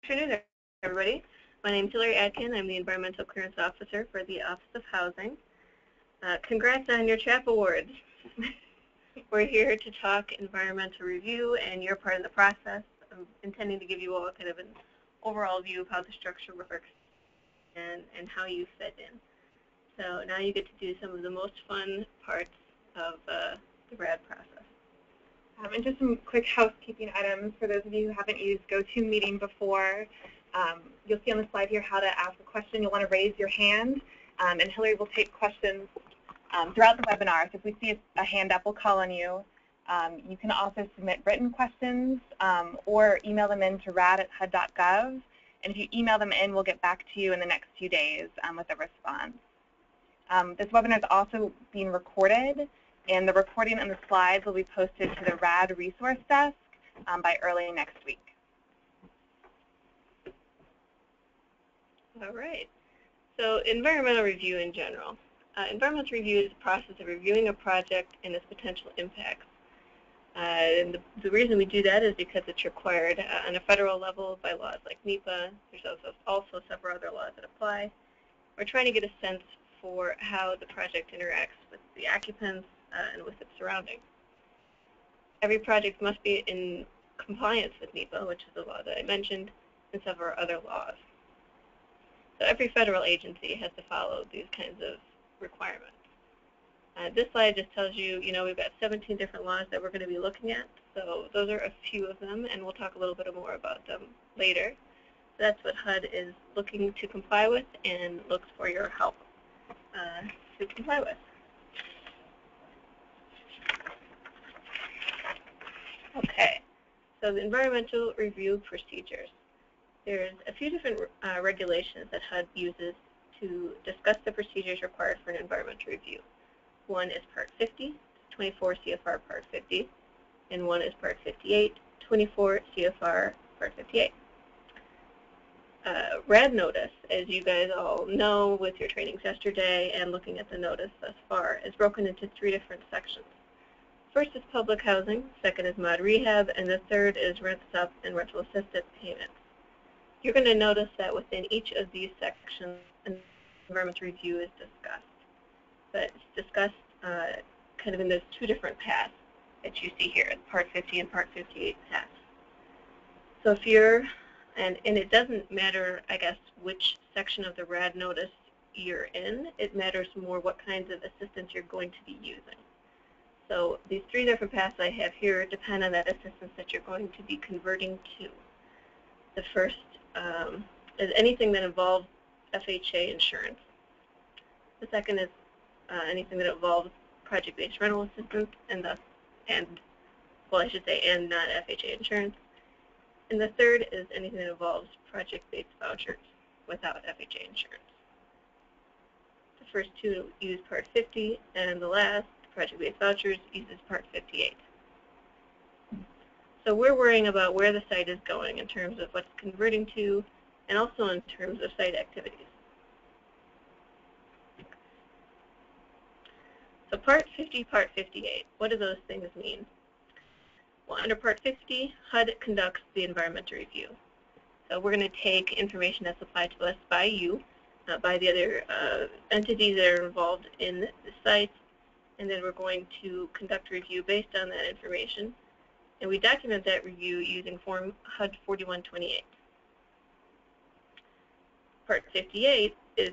afternoon, everybody. My name is Hillary Adkin. I'm the Environmental Clearance Officer for the Office of Housing. Congrats on your CHAP awards. We're here to talk environmental review and your part in the process. I'm intending to give you all kind of an overall view of how the structure works and how you fit in. So now you get to do some of the most fun parts of the RAD process. And just some quick housekeeping items for those of you who haven't used GoToMeeting before. You'll see on the slide here how to ask a question. You'll want to raise your hand, and Hillary will take questions throughout the webinar. So if we see a hand up, we'll call on you. You can also submit written questions or email them in to rad@hud.gov. And if you email them in, we'll get back to you in the next few days with a response. This webinar is also being recorded, and the recording and the slides will be posted to the RAD resource desk by early next week. All right. So environmental review in general. Environmental review is the process of reviewing a project and its potential impacts. And the reason we do that is because it's required on a federal level by laws like Nepa. There's also several other laws that apply. We're trying to get a sense for how the project interacts with the occupants and with its surroundings. Every project must be in compliance with Nepa, which is the law that I mentioned, and several other laws. So every federal agency has to follow these kinds of requirements. This slide just tells you, we've got 17 different laws that we're going to be looking at. So those are a few of them, and we'll talk a little bit more about them later. So that's what HUD is looking to comply with and looks for your help to comply with. Okay, so the environmental review procedures. There's a few different regulations that HUD uses to discuss the procedures required for an environmental review. One is Part 50, 24 CFR Part 50, and one is Part 58, 24 CFR Part 58. RAD notice, as you guys all know with your trainings yesterday and looking at the notice thus far, is broken into 3 different sections. First is public housing, second is mod rehab, and the third is rent stop and rental assistance payments. You're going to notice that within each of these sections, an environmental review is discussed. But it's discussed kind of in those 2 different paths that you see here, Part 50 and Part 58 paths. So if you're, and it doesn't matter, I guess, which section of the RAD notice you're in, it matters more what kinds of assistance you're going to be using. So these 3 different paths I have here depend on that assistance that you're going to be converting to. The first is anything that involves FHA insurance. The second is anything that involves project-based rental assistance and not FHA insurance. And the third is anything that involves project-based vouchers without FHA insurance. The first 2 use Part 50, and the last, project-based vouchers, uses Part 58. So we're worrying about where the site is going in terms of what's converting to, and also in terms of site activities. So Part 50, Part 58, what do those things mean? Well, under Part 50, HUD conducts the environmental review. So we're going to take information that's supplied to us by you, by the other entities that are involved in the site, and then we're going to conduct a review based on that information. And we document that review using Form HUD 4128. Part 58 is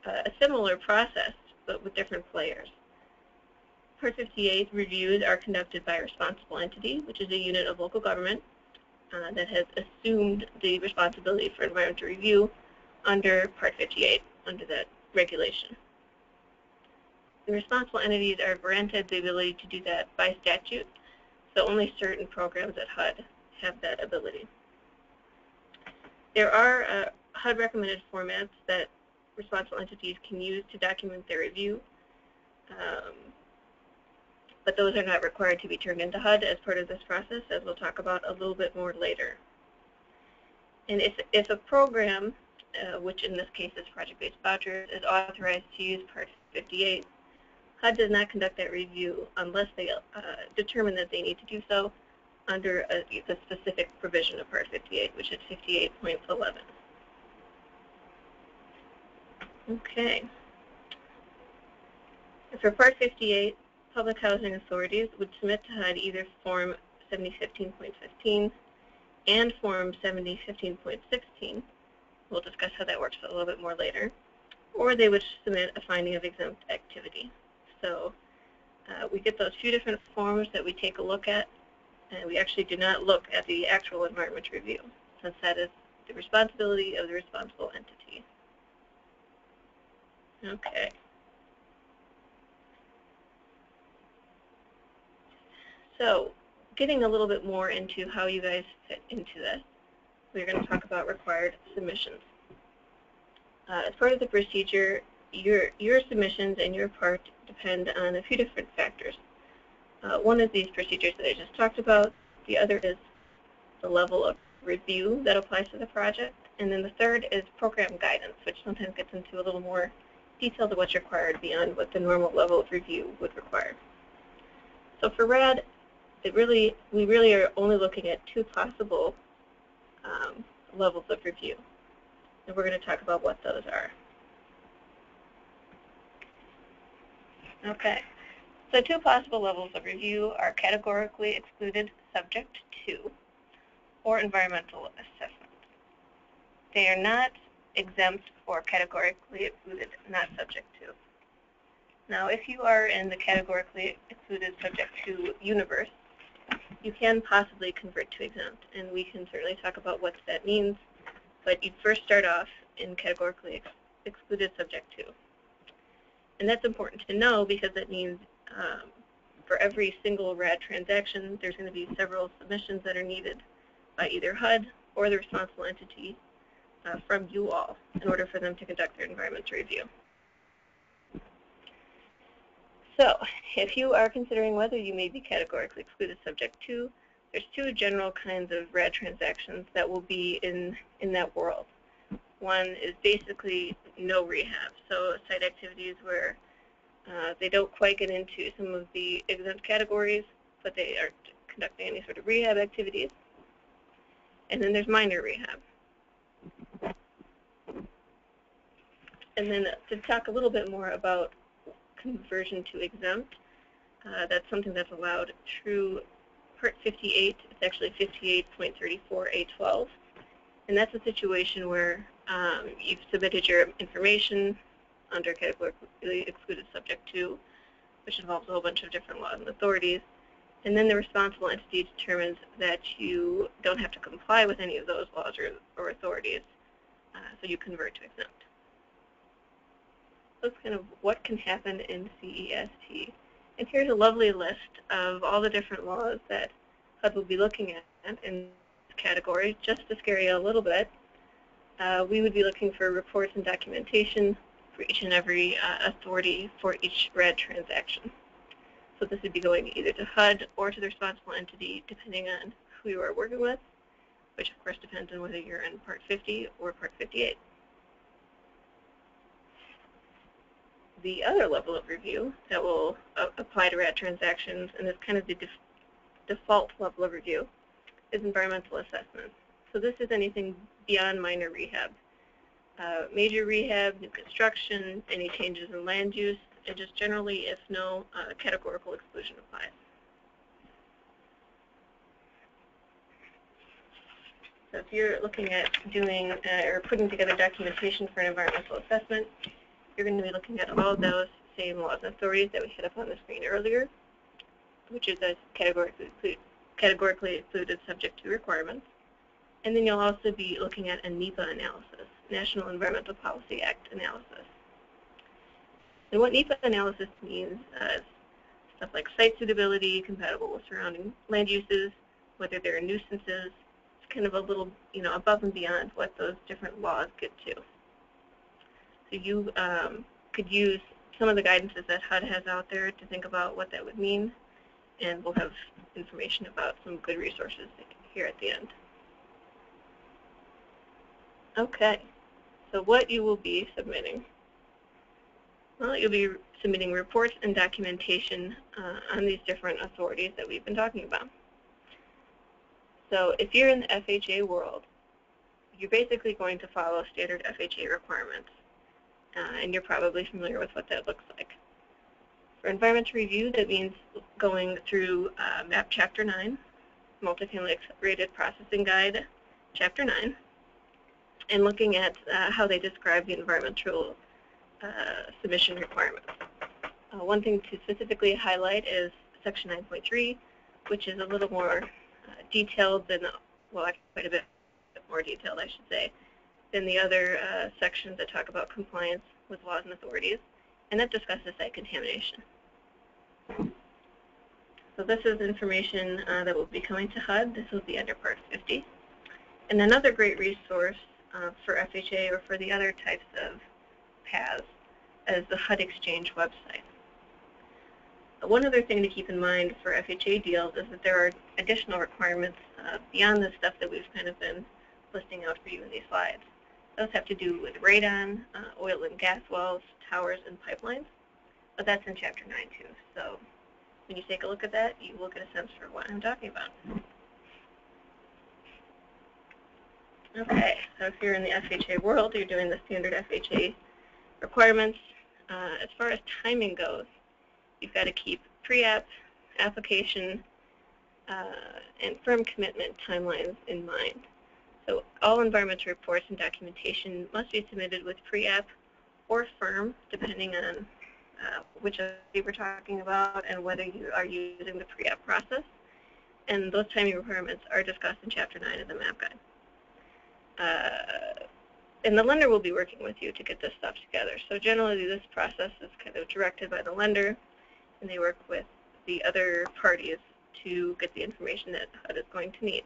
a similar process, but with different players. Part 58 reviews are conducted by a responsible entity, which is a unit of local government that has assumed the responsibility for environmental review under Part 58, under that regulation. The responsible entities are granted the ability to do that by statute, so only certain programs at HUD have that ability. There are HUD recommended formats that responsible entities can use to document their review, but those are not required to be turned into HUD as part of this process, as we'll talk about a little bit more later. And if a program, which in this case is project-based vouchers, is authorized to use Part 58, HUD does not conduct that review unless they determine that they need to do so under the specific provision of Part 58, which is 58.11. Okay. For Part 58, public housing authorities would submit to HUD either Form 7015.15 and Form 7015.16. We'll discuss how that works a little bit more later. Or they would submit a finding of exempt activity. So we get those few different forms that we take a look at, and we actually do not look at the actual environment review, since that is the responsibility of the responsible entity. Okay. So getting a little bit more into how you guys fit into this, we're going to talk about required submissions. As part of the procedure, your submissions and your part depend on a few different factors. One is these procedures that I just talked about. The other is the level of review that applies to the project. And then the third is program guidance, which sometimes gets into a little more detail to what's required beyond what the normal level of review would require. So for RAD, we really are only looking at two possible levels of review. And we're going to talk about what those are. Okay. So two possible levels of review are categorically excluded subject to or environmental assessment. They are not exempt or categorically excluded, not subject to. Now, if you are in the categorically excluded subject to universe, you can possibly convert to exempt, and we can certainly talk about what that means, but you'd first start off in categorically excluded subject to. And that's important to know because that means for every single RAD transaction, there's going to be several submissions that are needed by either HUD or the responsible entity from you all in order for them to conduct their environmental review. So if you are considering whether you may be categorically excluded subject to, there's two general kinds of RAD transactions that will be in that world. One is basically no rehab, so site activities where they don't quite get into some of the exempt categories, but they aren't conducting any sort of rehab activities. And then there's minor rehab. And then to talk a little bit more about conversion to exempt, that's something that's allowed through Part 58. It's actually 58.34A12. And that's a situation where you've submitted your information under categorically excluded subject to, which involves a whole bunch of different laws and authorities. And then the responsible entity determines that you don't have to comply with any of those laws or authorities, so you convert to exempt. That's kind of what can happen in CEST. And here's a lovely list of all the different laws that HUD will be looking at in this category. Just to scare you a little bit, we would be looking for reports and documentation for each and every authority for each RAD transaction. So this would be going either to HUD or to the responsible entity, depending on who you are working with, which of course depends on whether you're in Part 50 or Part 58. The other level of review that will apply to RAD transactions, and is kind of the default level of review, is environmental assessment. So this is anything beyond minor rehab. Major rehab, new construction, any changes in land use, and just generally, if no categorical exclusion applies. So if you're looking at doing or putting together documentation for an environmental assessment, you're going to be looking at all of those same laws and authorities that we had up on the screen earlier, which is a categorically excluded subject to requirements. And then you'll also be looking at a Nepa analysis, National Environmental Policy Act analysis. And what Nepa analysis means is stuff like site suitability, compatible with surrounding land uses, whether there are nuisances. It's kind of a little, above and beyond what those different laws get to. So you could use some of the guidances that HUD has out there to think about what that would mean, and we'll have information about some good resources here at the end. Okay, so what you will be submitting. Well, you'll be submitting reports and documentation on these different authorities that we've been talking about. So if you're in the FHA world, you're basically going to follow standard FHA requirements, and you're probably familiar with what that looks like. For environmental review, that means going through MAP Chapter 9, Multifamily Accelerated Processing Guide, Chapter 9, and looking at how they describe the environmental submission requirements. One thing to specifically highlight is Section 9.3, which is a little more detailed than, well, actually quite a bit more detailed, I should say, than the other sections that talk about compliance with laws and authorities, and that discusses site contamination. So this is information that will be coming to HUD. This will be under Part 50. And another great resource for FHA or for the other types of paths is the HUD Exchange website. One other thing to keep in mind for FHA deals is that there are additional requirements beyond the stuff that we've kind of been listing out for you in these slides. Those have to do with radon, oil and gas wells, towers, and pipelines, but that's in Chapter 9 too. So when you take a look at that, you will get a sense for what I'm talking about. Okay, so if you're in the FHA world, you're doing the standard FHA requirements. As far as timing goes, you've got to keep pre-app, application, and firm commitment timelines in mind. So all environmental reports and documentation must be submitted with pre-app or firm, depending on which of you we're talking about and whether you are using the pre-app process. And those timing requirements are discussed in Chapter 9 of the MAP Guide. And the lender will be working with you to get this stuff together. So generally this process is kind of directed by the lender, and they work with the other parties to get the information that HUD is going to need.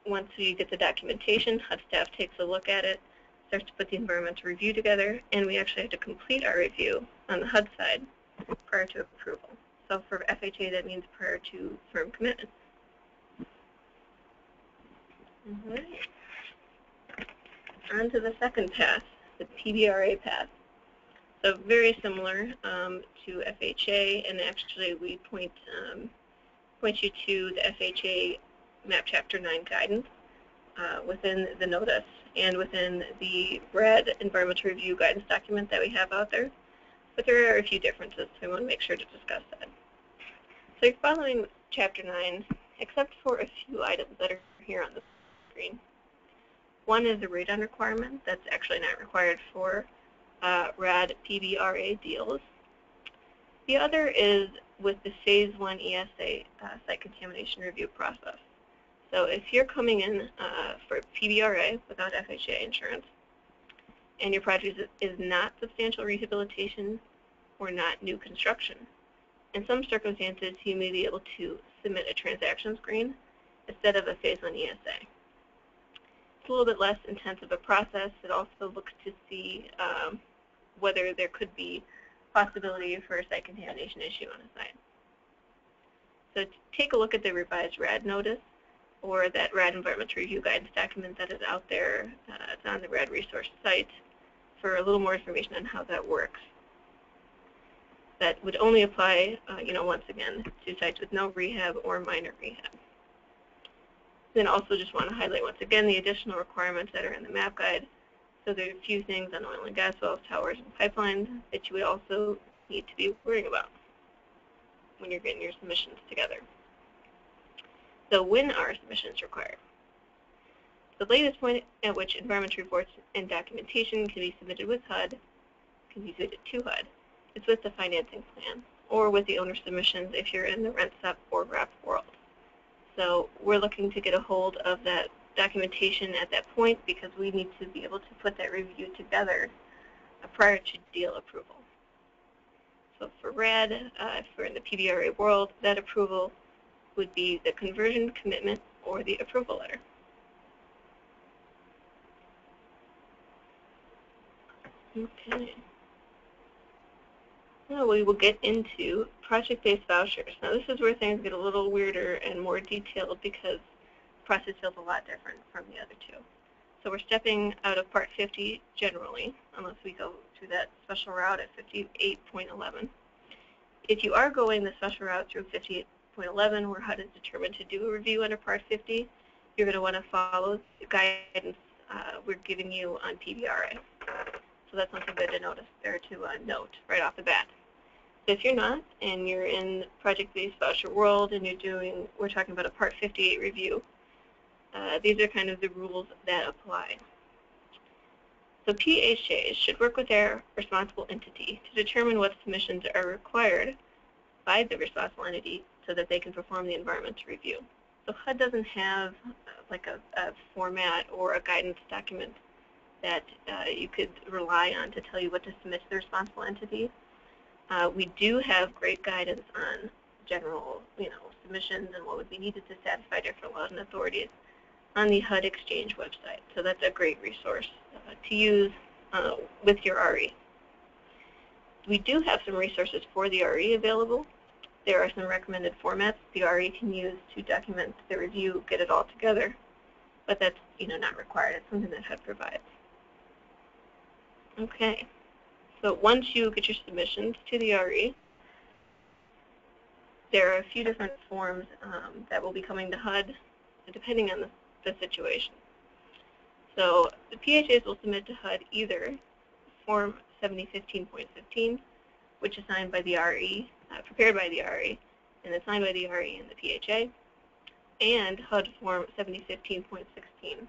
Once you get the documentation, HUD staff takes a look at it, starts to put the environmental review together, and we actually have to complete our review on the HUD side prior to approval. So for FHA, that means prior to firm commitment. On to the second path, the PBRA path. So very similar to FHA, and actually we point you to the FHA MAP Chapter 9 guidance within the notice and within the RAD environmental review guidance document that we have out there. But there are a few differences, so I want to make sure to discuss that. So you're following Chapter 9, except for a few items that are here on the screen. One is a radon requirement that's actually not required for RAD PBRA deals. The other is with the Phase 1 ESA site contamination review process. So if you're coming in for PBRA without FHA insurance, and your project is not substantial rehabilitation or not new construction, in some circumstances you may be able to submit a transaction screen instead of a Phase 1 ESA. It's a little bit less intense of a process. It also looks to see whether there could be possibility for a site contamination issue on a site. So take a look at the revised RAD notice or that RAD environmental review guidance document that is out there. It's on the RAD resource site for a little more information on how that works. That would only apply, once again, to sites with no rehab or minor rehab. Then also just want to highlight once again the additional requirements that are in the MAP Guide. So there are a few things on oil and gas wells, towers, and pipelines that you would also need to be worrying about when you're getting your submissions together. So when are submissions required? The latest point at which environmental reports and documentation can be submitted with HUD, can be submitted to HUD, is with the financing plan or with the owner submissions if you're in the rent sup or RAP world. So we're looking to get a hold of that documentation at that point because we need to be able to put that review together prior to deal approval. So for RAD, if we're in the PBRA world, that approval would be the conversion commitment or the approval letter. Okay. Now we will get into project-based vouchers. Now this is where things get a little weirder and more detailed because the process feels a lot different from the other two. So we're stepping out of Part 50 generally, unless we go through that special route at 58.11. If you are going the special route through 6.11, where HUD is determined to do a review under Part 50, you're going to want to follow the guidance we're giving you on PBRA. So that's something good to notice there to note right off the bat. So if you're not, and you're in project-based voucher world, and we're talking about a Part 58 review, these are kind of the rules that apply. So PHAs should work with their responsible entity to determine what submissions are required by the responsible entity so that they can perform the environmental review. So HUD doesn't have like a format or a guidance document that you could rely on to tell you what to submit to the responsible entity. We do have great guidance on general, submissions and what would be needed to satisfy different laws and authorities on the HUD Exchange website. So that's a great resource to use with your RE. We do have some resources for the RE available. There are some recommended formats the RE can use to document the review, get it all together, but that's not required. It's something that HUD provides. Okay, so once you get your submissions to the RE, there are a few different forms that will be coming to HUD depending on the situation. So the PHAs will submit to HUD either Form 7015.15, which is signed by the RE, prepared by the RE, and then signed by the RE and the PHA, and HUD Form 7015.16,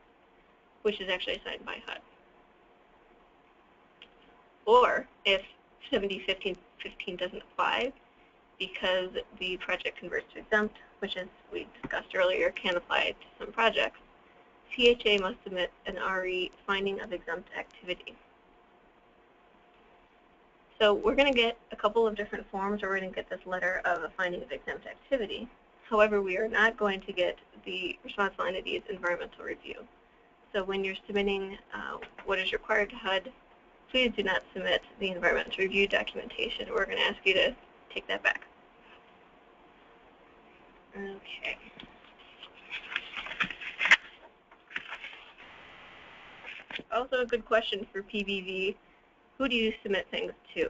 which is actually signed by HUD. Or if 7015.15 doesn't apply because the project converts to exempt, which as we discussed earlier can apply to some projects, CHA must submit an RE finding of exempt activity. So we're going to get a couple of different forms, or we're going to get this letter of a finding of exempt activity. However, we are not going to get the responsible entity's environmental review. So when you're submitting what is required to HUD, please do not submit the environmental review documentation. We're going to ask you to take that back. Okay. Also a good question for PBV, who do you submit things to?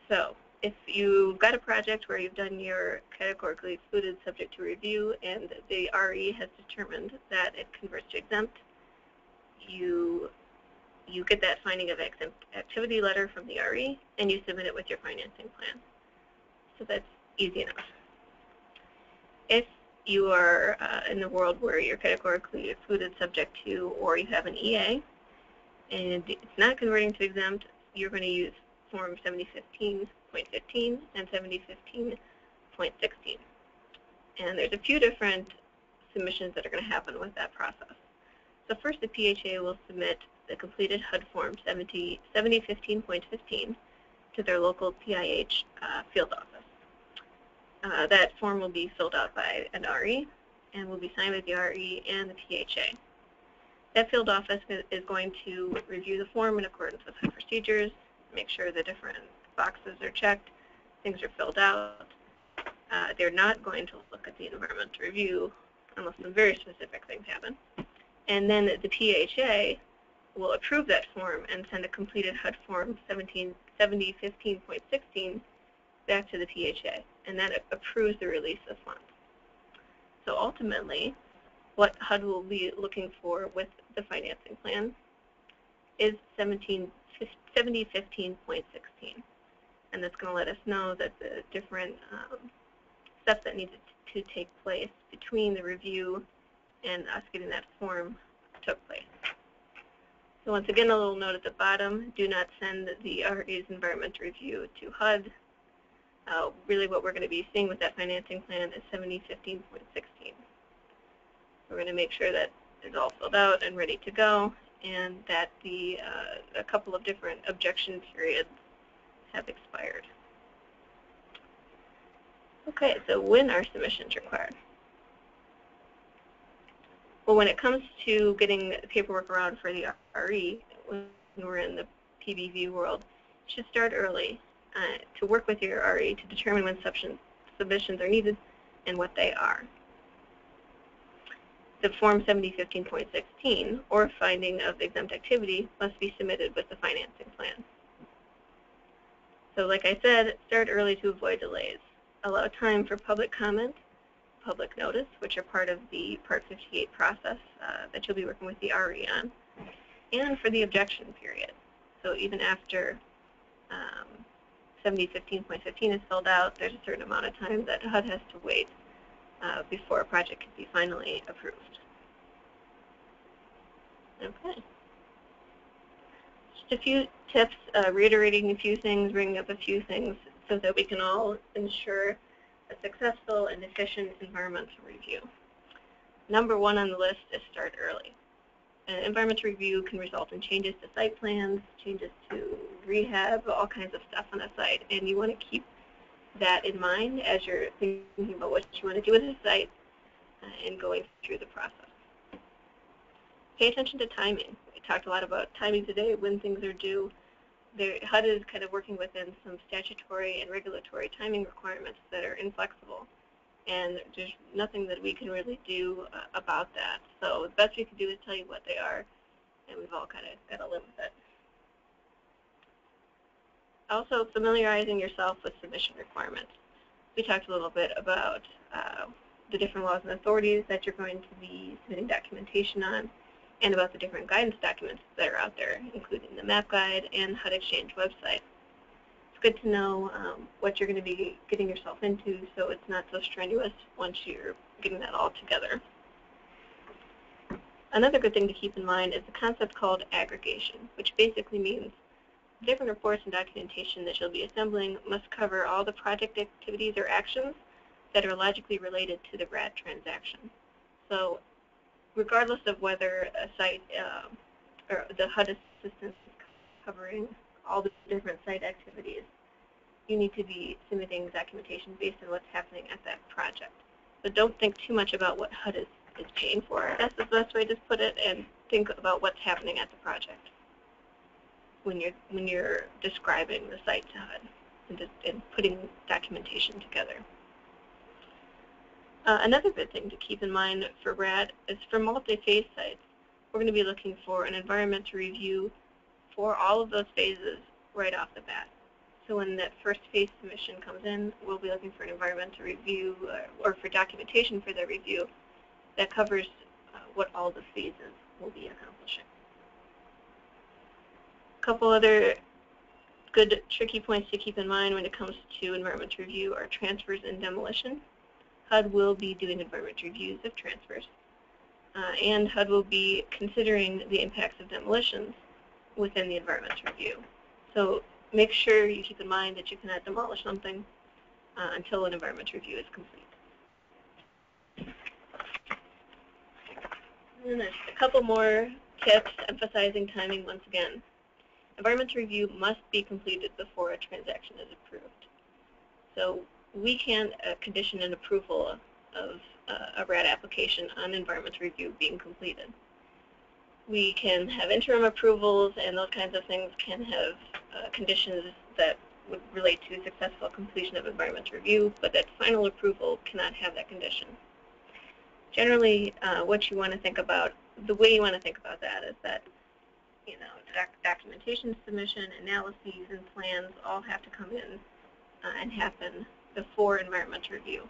So if you've got a project where you've done your categorically excluded subject to review and the RE has determined that it converts to exempt, you get that finding of exempt activity letter from the RE and you submit it with your financing plan. So that's easy enough. If you are in the world where you're categorically excluded subject to, or you have an EA, and it's not converting to exempt, you're going to use Form 7015.15 and 7015.16. And there's a few different submissions that are going to happen with that process. So first, the PHA will submit the completed HUD Form 7015.15 to their local PIH field office. That form will be filled out by an RE and will be signed by the RE and the PHA. That field office is going to review the form in accordance with HUD procedures, make sure the different boxes are checked, things are filled out. They're not going to look at the environmental review unless some very specific things happen. And then the PHA will approve that form and send a completed HUD Form 7015.16 back to the PHA, and that approves the release of funds. So ultimately, what HUD will be looking for with the financing plan is 7015.16, and that's going to let us know that the different steps that need to take place between the review and us getting that form took place. So once again, a little note at the bottom, do not send the RE's environmental review to HUD. Really what we're going to be seeing with that financing plan is 7015.16. We're going to make sure that it's all filled out and ready to go, and that a couple of different objection periods have expired. Okay, so when are submissions required? Well, when it comes to getting paperwork around for the RE, when we're in the PBV world, you should start early to work with your RE to determine when submissions are needed and what they are. The Form 7015.16, or finding of exempt activity, must be submitted with the financing plan. So like I said, start early to avoid delays. Allow time for public comment public notice, which are part of the Part 58 process that you'll be working with the RE on, and for the objection period. So even after 7015.15 is filled out, there's a certain amount of time that HUD has to wait before a project can be finally approved. Okay. Just a few tips, reiterating a few things, bringing up a few things so that we can all ensure a successful and efficient environmental review. Number one on the list is start early. An environmental review can result in changes to site plans, changes to rehab, all kinds of stuff on a site, and you want to keep that in mind as you're thinking about what you want to do with the site and going through the process. Pay attention to timing. We talked a lot about timing today, when things are due. HUD is kind of working within some statutory and regulatory timing requirements that are inflexible, and there's nothing that we can really do about that. So the best we can do is tell you what they are, and we've all kind of got to live with it. Also, familiarizing yourself with submission requirements. We talked a little bit about the different laws and authorities that you're going to be submitting documentation on, and about the different guidance documents that are out there, including the map guide and HUD Exchange website. It's good to know what you're going to be getting yourself into, so it's not so strenuous once you're getting that all together. Another good thing to keep in mind is a concept called aggregation, which basically means different reports and documentation that you'll be assembling must cover all the project activities or actions that are logically related to the RAD transaction. So regardless of whether a site or the HUD assistance is covering all the different site activities, you need to be submitting documentation based on what's happening at that project. So don't think too much about what HUD is paying for. That's the best way to put it, and think about what's happening at the project when you're describing the site to HUD and putting documentation together. Another good thing to keep in mind for RAD is for multi-phase sites, we're going to be looking for an environmental review for all of those phases right off the bat. So when that first phase submission comes in, we'll be looking for an environmental review or for documentation for the review that covers what all the phases will be accomplishing. A couple other good tricky points to keep in mind when it comes to environmental review are transfers and demolition. HUD will be doing environmental reviews of transfers, and HUD will be considering the impacts of demolitions within the environmental review. So make sure you keep in mind that you cannot demolish something until an environmental review is complete. And there's a couple more tips emphasizing timing once again. Environmental review must be completed before a transaction is approved. So we can condition an approval of a RAD application on environmental review being completed. We can have interim approvals, and those kinds of things can have conditions that would relate to successful completion of environmental review, but that final approval cannot have that condition. Generally, what you want to think about, the way you want to think about that is that, documentation submission, analyses, and plans all have to come in and happen before environmental review.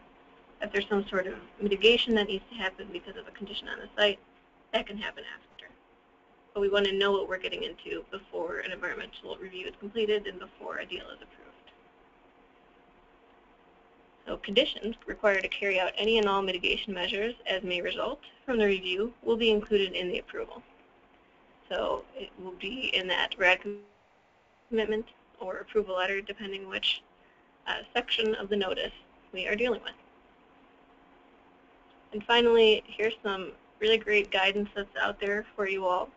If there's some sort of mitigation that needs to happen because of a condition on the site, that can happen after. But we want to know what we're getting into before an environmental review is completed and before a deal is approved. So conditions required to carry out any and all mitigation measures as may result from the review will be included in the approval. So it will be in that RAD commitment or approval letter, depending which section of the notice we are dealing with. And finally, here's some really great guidance that's out there for you all.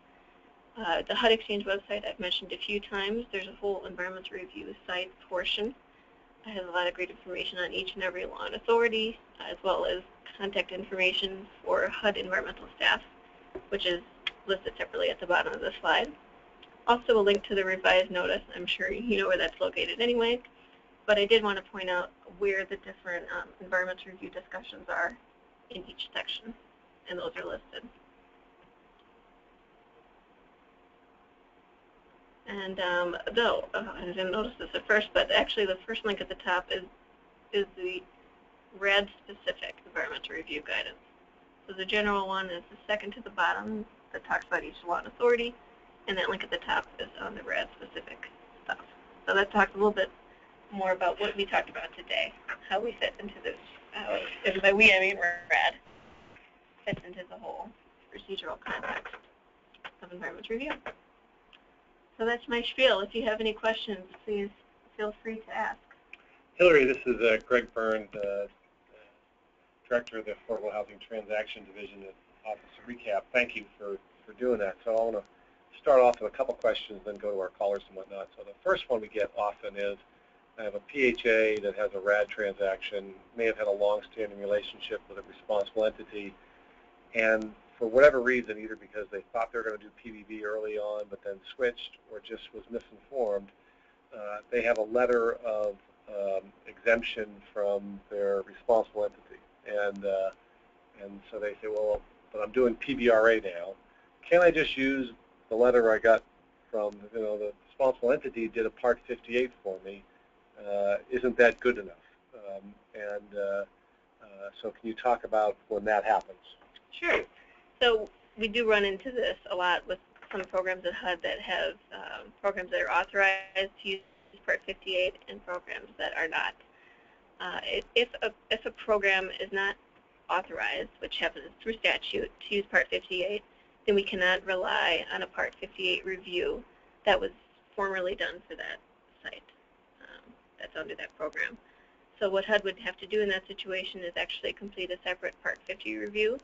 The HUD Exchange website I've mentioned a few times. There's a whole environmental review site portion. It has a lot of great information on each and every law and authority, as well as contact information for HUD environmental staff, which is listed separately at the bottom of the slide. Also a link to the revised notice. I'm sure you know where that's located anyway, but I did want to point out where the different environmental review discussions are in each section, and those are listed. And I didn't notice this at first, but actually the first link at the top is the RAD-specific environmental review guidance. So the general one is the second to the bottom that talks about each law and authority, and that link at the top is on the RAD-specific stuff. So that talks a little bit more about what we talked about today, how we fit into this, and by we I mean RAD, fits into the whole procedural context of environmental review. So that's my spiel. If you have any questions, please feel free to ask. Hillary, this is Greg Byrne, Director of the Affordable Housing Transaction Division at Office of Recap. Thank you for doing that. So I want to start off with a couple questions, then go to our callers and whatnot. So the first one we get often is, I have a PHA that has a RAD transaction, may have had a long-standing relationship with a responsible entity, and for whatever reason, either because they thought they were going to do PBB early on but then switched, or just was misinformed, they have a letter of exemption from their responsible entity. And so they say, well, but I'm doing PBRA now. Can't I just use the letter I got from, the responsible entity did a Part 58 for me? Isn't that good enough? So can you talk about when that happens? Sure. So we do run into this a lot with some programs at HUD that have programs that are authorized to use Part 58 and programs that are not. If a program is not authorized, which happens through statute, to use Part 58, then we cannot rely on a Part 58 review that was formerly done for that site that's under that program. So what HUD would have to do in that situation is actually complete a separate Part 50 review.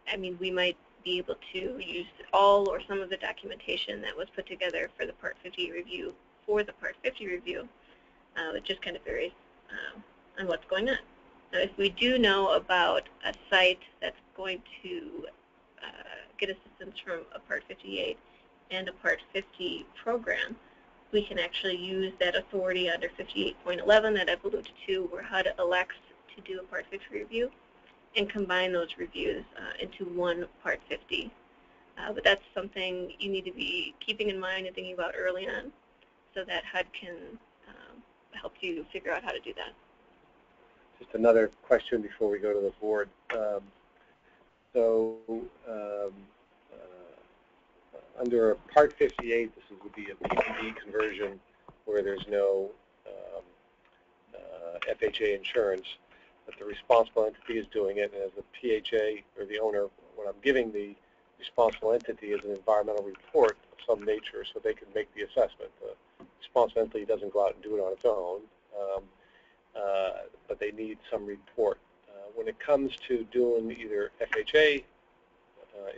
I mean, we might be able to use all or some of the documentation that was put together for the Part 50 review for the Part 50 review. It just kind of varies on what's going on. Now, if we do know about a site that's going to get assistance from a Part 58 and a Part 50 program, we can actually use that authority under 58.11 that I've alluded to, where HUD elects to do a Part 50 review and combine those reviews into one Part 50. But that's something you need to be keeping in mind and thinking about early on so that HUD can help you figure out how to do that. Just another question before we go to the board. Under Part 58, this would be a PPD conversion where there's no FHA insurance, but the responsible entity is doing it, and as the PHA or the owner, what I'm giving the responsible entity is an environmental report of some nature so they can make the assessment. The responsible entity doesn't go out and do it on its own, but they need some report. When it comes to doing either FHA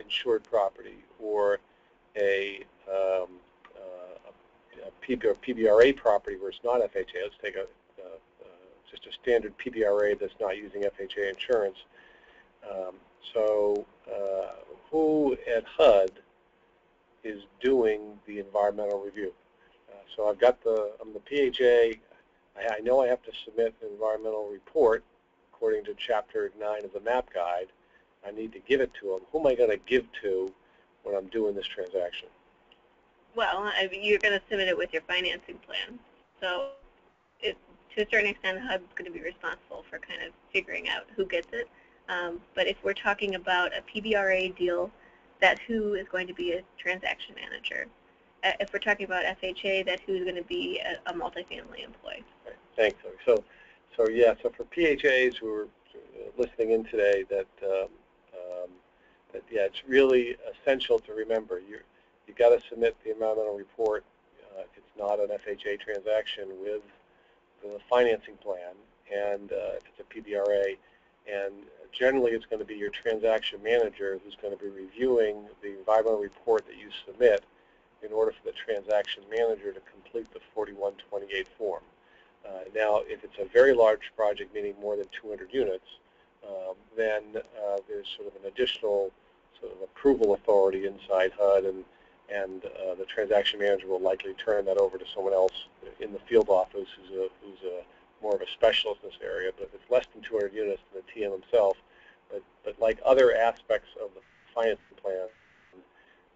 insured property or a PBRA property where it's not FHA, let's take just a standard PBRA that's not using FHA insurance. Who at HUD is doing the environmental review? So I've got I'm the PHA. I know I have to submit an environmental report according to Chapter 9 of the MAP Guide. I need to give it to them. Who am I going to give to when I'm doing this transaction? Well, you're going to submit it with your financing plan. So to a certain extent, HUD is going to be responsible for kind of figuring out who gets it. But if we're talking about a PBRA deal, that who is going to be a transaction manager. If we're talking about FHA, that who is going to be a multifamily employee. Right. Thanks. So for PHAs who are listening in today, that it's really essential to remember you've got to submit the environmental report if it's not an FHA transaction with the financing plan, and if it's a PBRA, and generally it's going to be your transaction manager who's going to be reviewing the environmental report that you submit in order for the transaction manager to complete the 4128 form. Now, if it's a very large project, meaning more than 200 units, then there's sort of an additional sort of approval authority inside HUD, and the transaction manager will likely turn that over to someone else in the field office who's more of a specialist in this area. But if it's less than 200 units, then the TM himself. But like other aspects of the financing plan,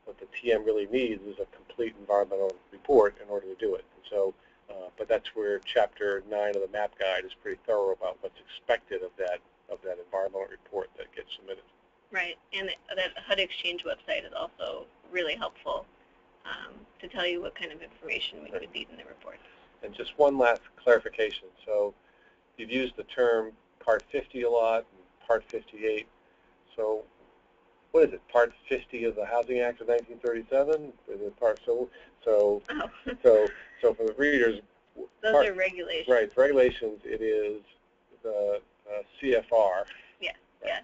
what the TM really needs is a complete environmental report in order to do it. And so But that's where Chapter 9 of the MAP Guide is pretty thorough about what's expected of that environmental report that gets submitted. Right, and that HUD Exchange website is also really helpful to tell you what kind of information we would need in the report. And just one last clarification. So you've used the term Part 50 a lot, and Part 58. So what is it? Part 50 of the Housing Act of 1937? Is it part so for the readers? Those are regulations. Right, regulations. It is the CFR. Yes, right. Yes.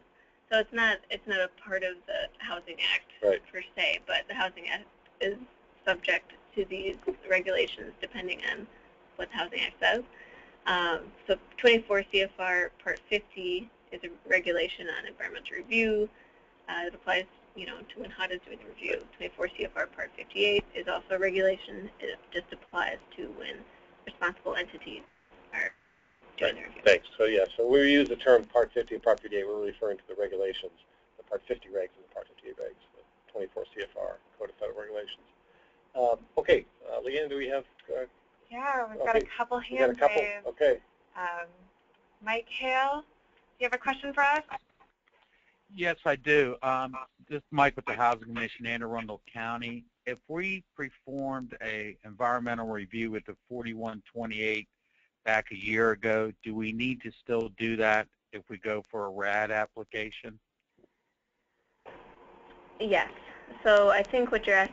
So it's not a part of the Housing Act per se, but the Housing Act is subject to these regulations depending on what the Housing Act says. So 24 CFR Part 50 is a regulation on environmental review. It applies, to when HUD is doing the review. 24 CFR Part 58 is also a regulation. It just applies to when responsible entities are doing the review. Thanks. So so we use the term Part 50 and Part 58. We're referring to the regulations, the Part 50 regs and the Part 58 regs, the 24 CFR Code of Federal Regulations. Okay, Leanne, do we have? Yeah, we've got a couple hands raised. Okay. Mike Hale, do you have a question for us? Yes, I do. This is Mike with the Housing Commission, Anne Arundel County. If we performed a environmental review with the 4128 back a year ago, do we need to still do that if we go for a RAD application? Yes. So I think what you're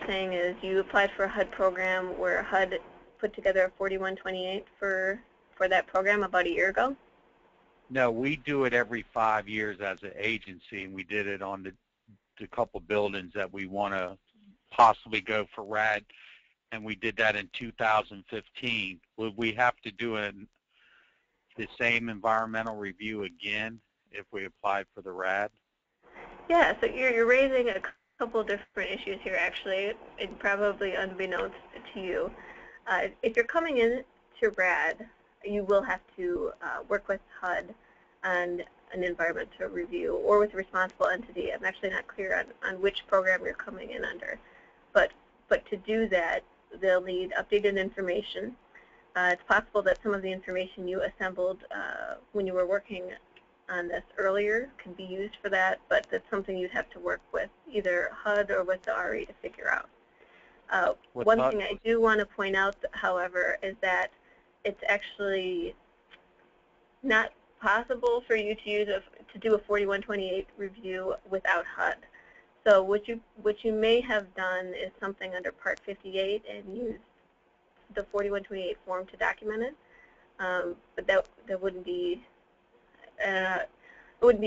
saying is you applied for a HUD program where HUD put together a 4128 for that program about a year ago? No, we do it every 5 years as an agency, and we did it on the couple buildings that we want to possibly go for RAD, and we did that in 2015. Would we have to do the same environmental review again if we applied for the RAD? Yeah, so you're raising a couple different issues here, actually, and probably unbeknownst to you. If you're coming in to RAD, you will have to work with HUD on an environmental review or with a responsible entity. I'm actually not clear on which program you're coming in under. But to do that, they'll need updated information. It's possible that some of the information you assembled when you were working on this earlier can be used for that, but that's something you'd have to work with either HUD or with the RE to figure out. One thing I do want to point out, however, is that it's actually not possible for you to do a 4128 review without HUD. So what you may have done is something under Part 58 and use the 4128 form to document it, but that wouldn't be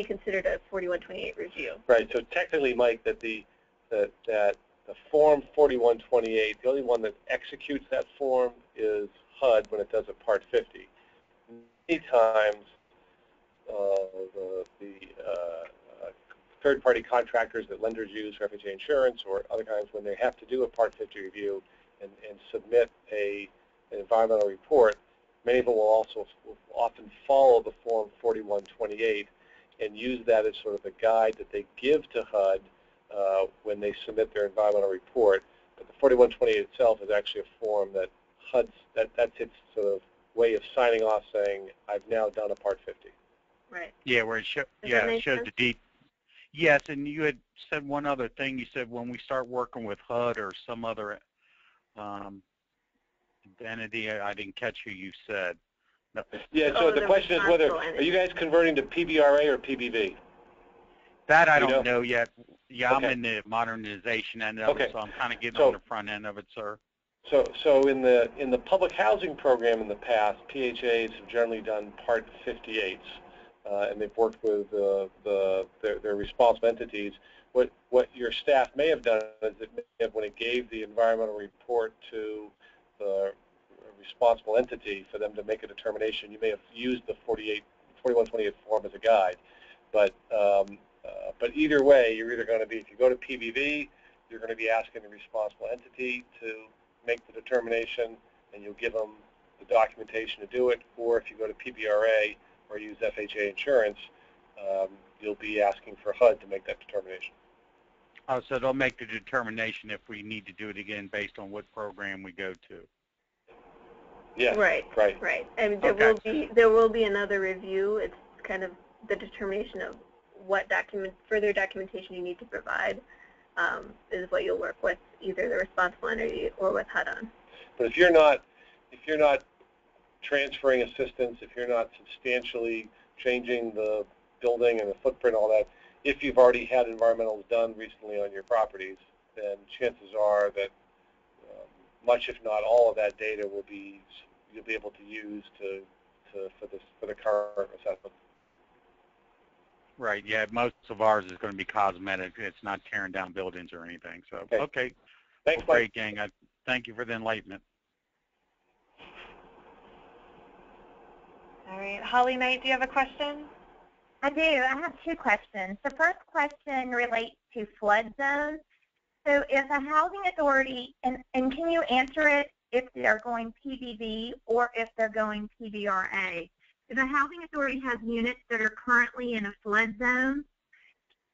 considered a 4128 review. Right. So technically, Mike, that the form 4128, the only one that executes that form is HUD when it does a Part 50. Many times, the third-party contractors that lenders use for FHA insurance, or other times when they have to do a Part 50 review and submit an environmental report, many of them will often follow the form 4128 and use that as sort of a guide that they give to HUD when they submit their environmental report. But the 4128 itself is actually a form that that's its sort of way of signing off, saying I've now done a Part 50. Right. Yeah, where it shows the deep. Yes, and you had said one other thing. You said when we start working with HUD or some other entity, I didn't catch who you said. No. Yeah, so the question is whether, are you guys converting to PBRA or PBV? That I don't know yet. Yeah, okay. I'm in the modernization end of it, so I'm kind of getting on the front end of it, sir. So in the public housing program in the past, PHAs have generally done Part 58s, and they've worked with their responsible entities. What your staff may have done is when it gave the environmental report to the responsible entity for them to make a determination, you may have used the 4128 form as a guide. But either way, you're either going to be, if you go to PBV, you're going to be asking the responsible entity to make the determination, and you'll give them the documentation to do it. Or if you go to PBRA or use FHA insurance, you'll be asking for HUD to make that determination. Oh, so they'll make the determination if we need to do it again based on what program we go to. Yes. Right. And there will be another review. It's kind of the determination of what further documentation you need to provide is what you'll work with either the responsible entity or with HUD on. But if you're not transferring assistance, if you're not substantially changing the building and the footprint, all that, if you've already had environmentals done recently on your properties, then chances are that much, if not all, of that data you'll be able to use for the current assessment. Right. Yeah. Most of ours is going to be cosmetic. It's not tearing down buildings or anything. So okay. Thanks, well, Mike. great, gang. Thank you for the enlightenment. All right, Holly Knight, do you have a question? I do. I have two questions. The first question relates to flood zones. So if a housing authority, and can you answer it if they're going PVV or if they're going PBRA? If a housing authority has units that are currently in a flood zone,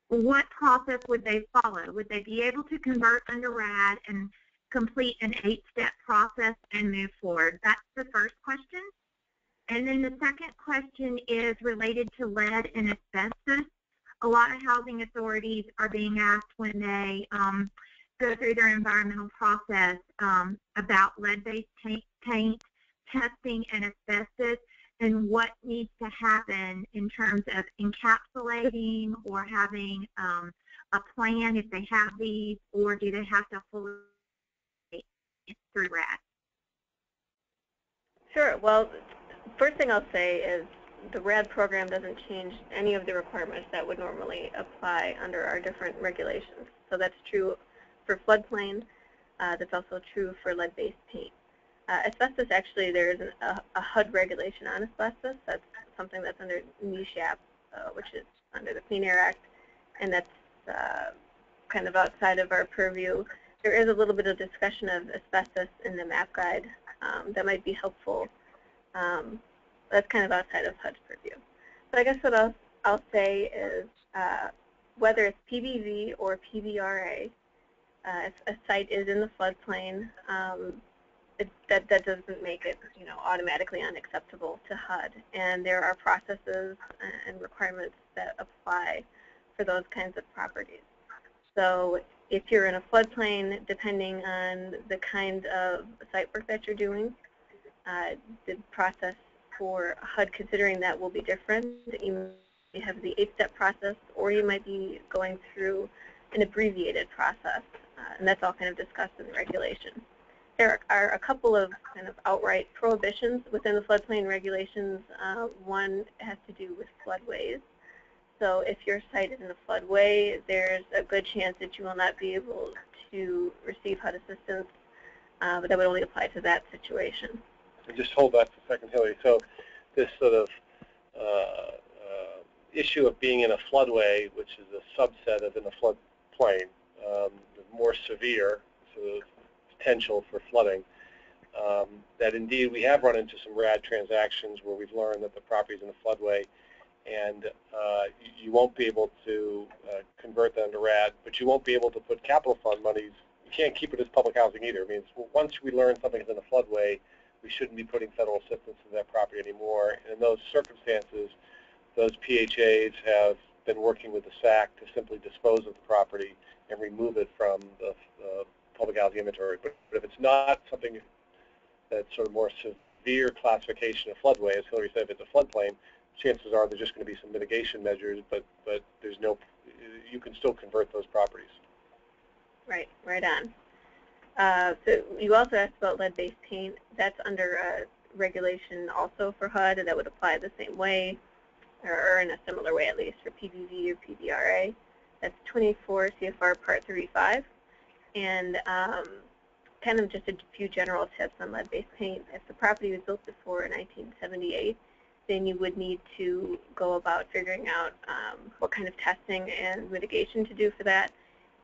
what process would they follow? Would they be able to convert under RAD and complete an 8-step process and move forward? That's the first question. And then the second question is related to lead and asbestos. A lot of housing authorities are being asked when they go through their environmental process about lead-based paint, testing, and asbestos, and what needs to happen in terms of encapsulating or having a plan if they have these, or do they have to fully through RAD? Sure. Well, first thing I'll say is the RAD program doesn't change any of the requirements that would normally apply under our different regulations. So that's true for floodplain. That's also true for lead-based paint. Asbestos, actually, there's a HUD regulation on asbestos. That's something that's under CHAP, which is under the Clean Air Act, and that's kind of outside of our purview. There is a little bit of discussion of asbestos in the MAP guide that might be helpful. That's kind of outside of HUD's purview. But I guess what I'll say is whether it's PBV or PBRA, if a site is in the floodplain, that doesn't make it, automatically unacceptable to HUD. And there are processes and requirements that apply for those kinds of properties. So if you're in a floodplain, depending on the kind of site work that you're doing, the process for HUD considering that will be different. You have the 8-step process, or you might be going through an abbreviated process, and that's all kind of discussed in the regulation. There are a couple of kind of outright prohibitions within the floodplain regulations. One has to do with floodways. So if your site is in a floodway, there's a good chance that you will not be able to receive HUD assistance, but that would only apply to that situation. And just hold that for a second, Hillary. So this sort of issue of being in a floodway, which is a subset of in a floodplain, more severe sort of potential for flooding, that indeed we have run into some RAD transactions where we've learned that the property is in a floodway, and you won't be able to convert that into RAD, but you won't be able to put capital fund monies. You can't keep it as public housing either. I mean, once we learn something is in a floodway, we shouldn't be putting federal assistance in that property anymore. And in those circumstances, those PHAs have been working with the SAC to simply dispose of the property and remove it from the public housing inventory. But if it's not something that's sort of more severe classification of floodway, as Hillary said, if it's a floodplain, chances are there's just going to be some mitigation measures, but there's no, you can still convert those properties. Right on. So you also asked about lead-based paint. That's under a regulation also for HUD, and that would apply the same way, or in a similar way at least, for PBV or PBRA. That's 24 CFR Part 35. And kind of just a few general tips on lead-based paint. If the property was built before 1978, then you would need to go about figuring out what kind of testing and mitigation to do for that.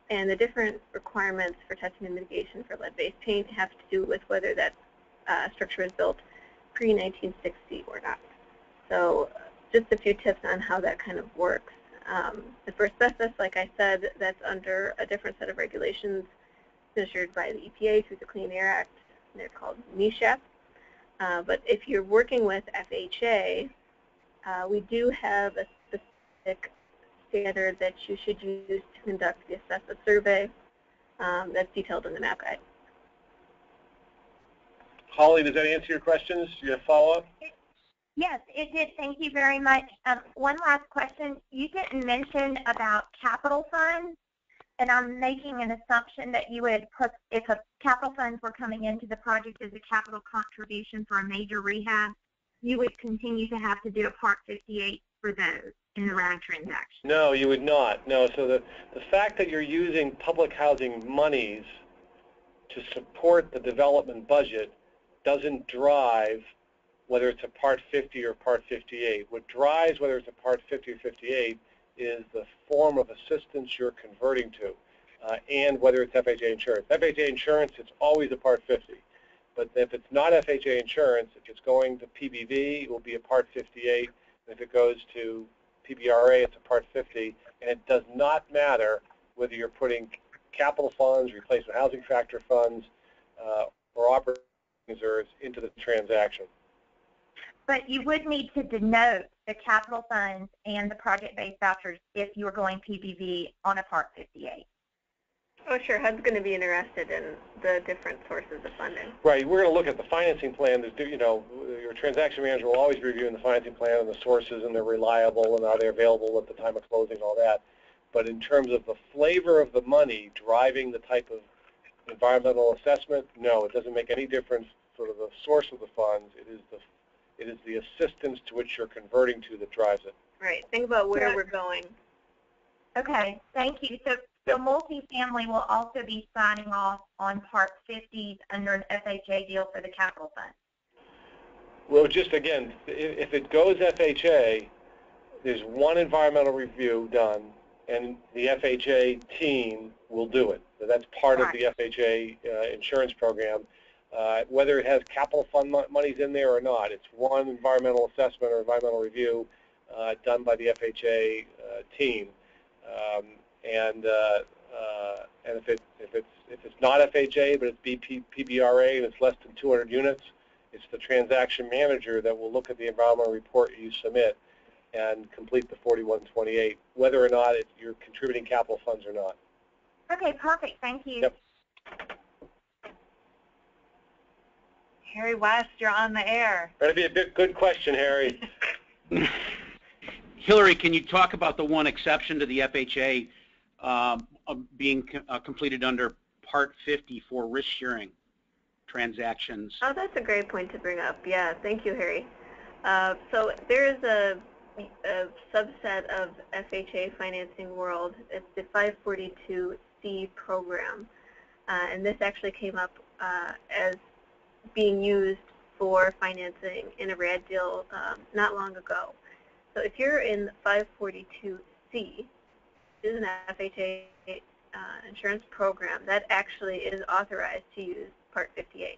And the different requirements for testing and mitigation for lead-based paint have to do with whether that structure was built pre-1960 or not. So just a few tips on how that kind of works. For asbestos, like I said, that's under a different set of regulations administered by the EPA through the Clean Air Act. They're called CHAP. But if you're working with FHA, we do have a specific standard that you should use to conduct the assessment survey that's detailed in the map guide. Holly, does that answer your questions? Do you have follow-up? Yes, it did. Thank you very much. One last question. You didn't mention about capital funds, and I'm making an assumption that you would put, if capital funds were coming into the project as a capital contribution for a major rehab, you would continue to have to do a Part 58 for those in the RAD transaction. No, you would not. No, so the fact that you're using public housing monies to support the development budget doesn't drive whether it's a Part 50 or Part 58. What drives whether it's a Part 50 or 58 is the form of assistance you're converting to, and whether it's FHA insurance. FHA insurance, it's always a Part 50. But if it's not FHA insurance, if it's going to PBV, it will be a Part 58. And if it goes to PBRA, it's a Part 50. And it does not matter whether you're putting capital funds, replacement housing factor funds, or operating reserves into the transaction. But you would need to denote the capital funds and the project-based vouchers if you were going PBV on a Part 58. Oh, sure. HUD's going to be interested in the different sources of funding. Right. We're going to look at the financing plan. There's, you know, your transaction manager will always be reviewing the financing plan and the sources, and they're reliable, and are they available at the time of closing, and all that. But in terms of the flavor of the money driving the type of environmental assessment, no, it doesn't make any difference. Sort of the source of the funds. It is the assistance to which you're converting to that drives it. Right. Think about where we're going. Okay. Thank you. So the multifamily will also be signing off on Part 50s under an FHA deal for the capital fund. Well, just again, if it goes FHA, there's one environmental review done, and the FHA team will do it. So that's part of the FHA insurance program. Whether it has capital fund monies in there or not, it's one environmental assessment or environmental review done by the FHA team. And if it's not FHA but it's PBRA and it's less than 200 units, it's the transaction manager that will look at the environmental report you submit and complete the 4128, whether or not you're contributing capital funds or not. Okay, perfect. Thank you. Yep. Harry West, you're on the air. That'd be a good question, Harry. Hillary, can you talk about the one exception to the FHA being completed under Part 50 for risk-sharing transactions? Oh, that's a great point to bring up. Yeah, thank you, Harry. So there is a subset of FHA financing world. It's the 542C program. And this actually came up as being used for financing in a RAD deal not long ago. So if you're in 542C, this is an FHA insurance program that actually is authorized to use Part 58.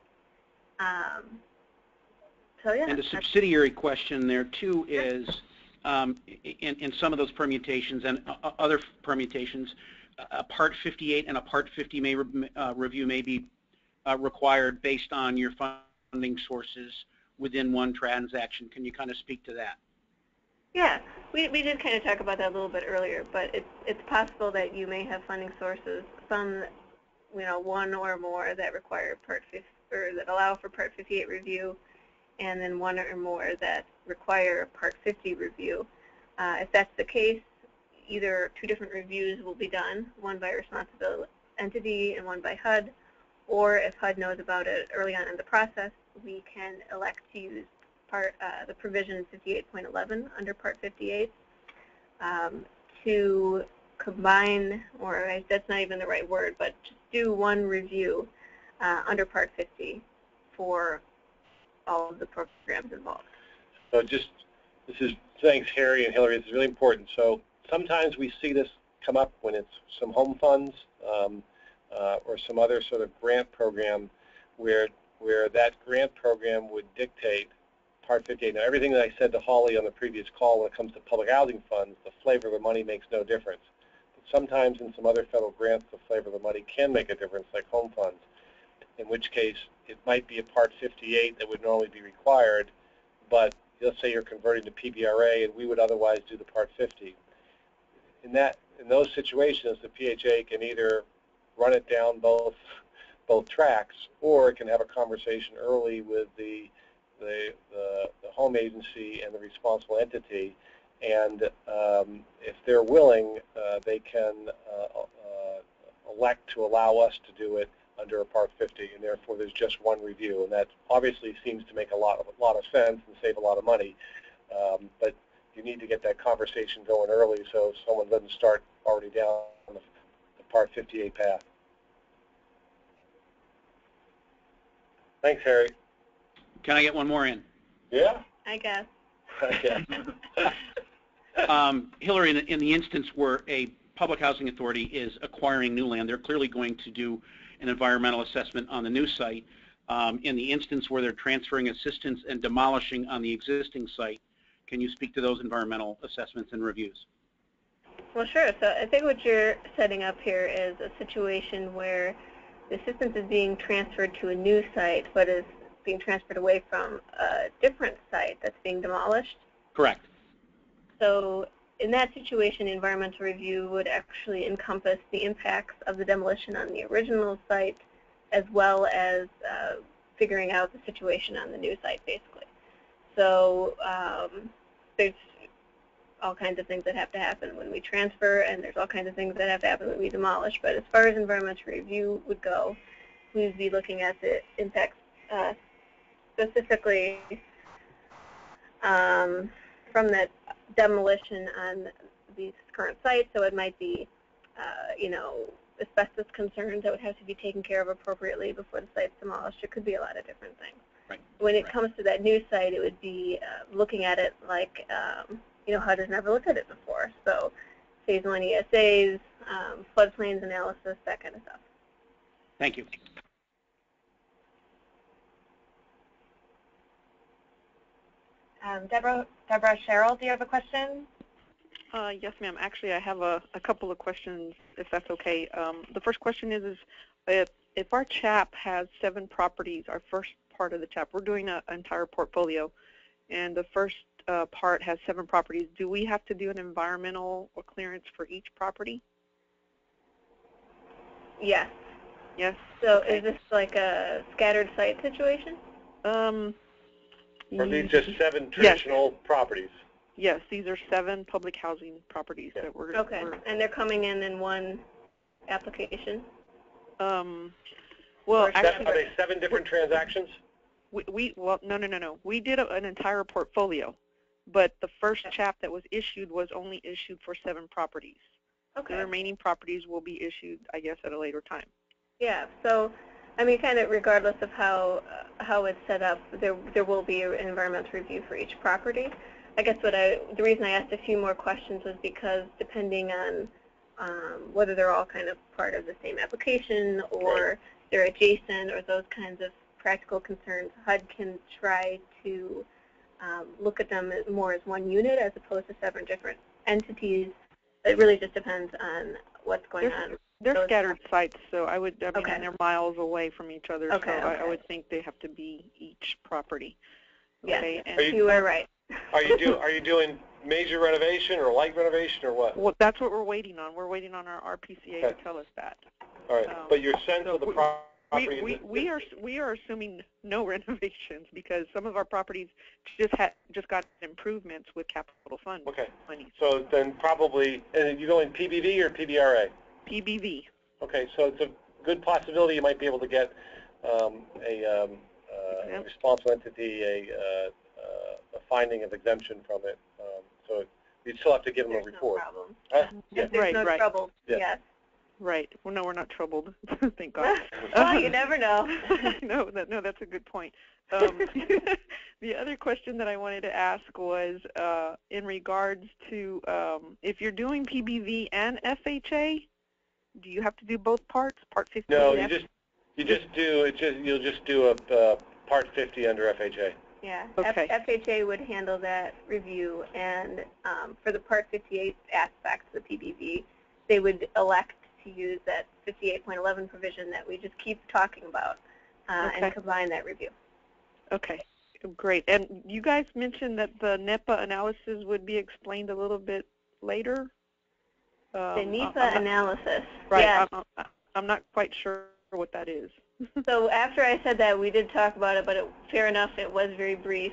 So yeah. And a subsidiary question there too is, in some of those permutations and other permutations, a Part 58 and a Part 50 review may be required based on your funding sources within one transaction. Can you kind of speak to that? Yeah, we did kind of talk about that a little bit earlier, but it's possible that you may have funding sources, some, one or more that require Part 50 or that allow for Part 58 review, and then one or more that require Part 50 review. If that's the case, either two different reviews will be done, one by a responsible entity and one by HUD, or if HUD knows about it early on in the process, we can elect to use the provision 58.11 under Part 58 to combine, or that's not even the right word, but just do one review under Part 50 for all of the programs involved. So thanks Harry and Hillary, this is really important. So sometimes we see this come up when it's some home funds or some other sort of grant program where that grant program would dictate Part 58. Now, everything that I said to Holly on the previous call when it comes to public housing funds, the flavor of the money makes no difference. But sometimes in some other federal grants, the flavor of the money can make a difference, like home funds. in which case it might be a Part 58 that would normally be required, but let's say you're converting to PBRA and we would otherwise do the Part 50. In those situations, the PHA can either run it down both tracks, or it can have a conversation early with the home agency and the responsible entity, and if they're willing, they can elect to allow us to do it under a Part 50, and therefore there's just one review, and that obviously seems to make a lot of sense and save a lot of money, but you need to get that conversation going early so someone doesn't start already down the Part 58 path. Thanks, Harry. Can I get one more in? Yeah. I guess. Okay. Hillary, in the instance where a public housing authority is acquiring new land, they're clearly going to do an environmental assessment on the new site. In the instance where they're transferring assistance and demolishing on the existing site, can you speak to those environmental assessments and reviews? Well, sure. So I think what you're setting up here is a situation where the assistance is being transferred to a new site, but is being transferred away from a different site that's being demolished. Correct. So in that situation, environmental review would actually encompass the impacts of the demolition on the original site, as well as figuring out the situation on the new site, basically. So there's all kinds of things that have to happen when we transfer, and there's all kinds of things that have to happen when we demolish. But as far as environmental review would go, we would be looking at the impacts specifically from that demolition on these current sites. So it might be, you know, asbestos concerns that would have to be taken care of appropriately before the site's demolished. It could be a lot of different things. Right. When it comes to that new site, it would be looking at it like, you know, HUD has never looked at it before. So Phase 1 ESAs, floodplains analysis, that kind of stuff. Thank you. Deborah Sherrill, do you have a question? Yes, ma'am. Actually, I have a couple of questions, if that's okay. The first question is if our CHAP has 7 properties, our first part of the CHAP, we're doing an entire portfolio, and the first part has 7 properties. Do we have to do an environmental or clearance for each property? Yes. Yes. So is this like a scattered site situation? Are these just 7 traditional properties? Yes, these are 7 public housing properties that we're... Okay, and they're coming in one application? Well, actually... Are they 7 different transactions? Well, no. We did an entire portfolio, but the first CHAP that was issued was only issued for 7 properties. Okay. The remaining properties will be issued, I guess, at a later time. Yeah, so, I mean, kind of regardless of how it's set up, there will be an environmental review for each property. I guess the reason I asked a few more questions was because depending on whether they're all kind of part of the same application or they're adjacent or those kinds of practical concerns, HUD can try to look at them more as one unit as opposed to 7 different entities. It really just depends on what's going on. They're scattered sites, so I mean, okay. and they're miles away from each other, okay, so okay. I would think they have to be each property. Okay, yes, and you are right. Are you doing major renovation or light renovation or what? Well, that's what we're waiting on. We're waiting on our RPCA to tell us that. All right, but your sense of the property... We are assuming no renovations because some of our properties just got improvements with capital fund money. So then probably, and you go in PBV or PBRA? PBV. Okay, so it's a good possibility you might be able to get a responsible entity a finding of exemption from it. So you'd still have to give them a report. No problem. There's no trouble. Yes. Right. Well, no, we're not troubled. Thank God. Well, you never know. No, that's a good point. The other question that I wanted to ask was in regards to if you're doing PBV and FHA, do you have to do both parts, Part 50? No, you'll just do a Part 50 under FHA. Yeah. Okay. FHA would handle that review, and for the Part 58 aspects of the PBV, they would elect to use that 58.11 provision that we just keep talking about. and combine that review. Okay, great. And you guys mentioned that the Nepa analysis would be explained a little bit later? The Nepa analysis. Right, Yeah. I'm not quite sure what that is. So after I said that, we did talk about it, but fair enough, it was very brief.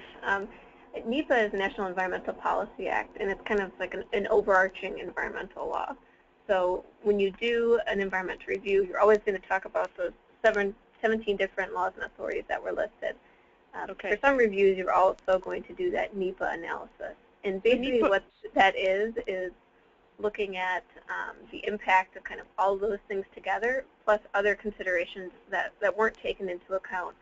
NEPA is the National Environmental Policy Act, and it's kind of like an overarching environmental law. So when you do an environmental review, you're always going to talk about those 17 different laws and authorities that were listed. For some reviews, you're also going to do that NEPA analysis. And basically what that is looking at the impact of kind of all those things together, plus other considerations that weren't taken into account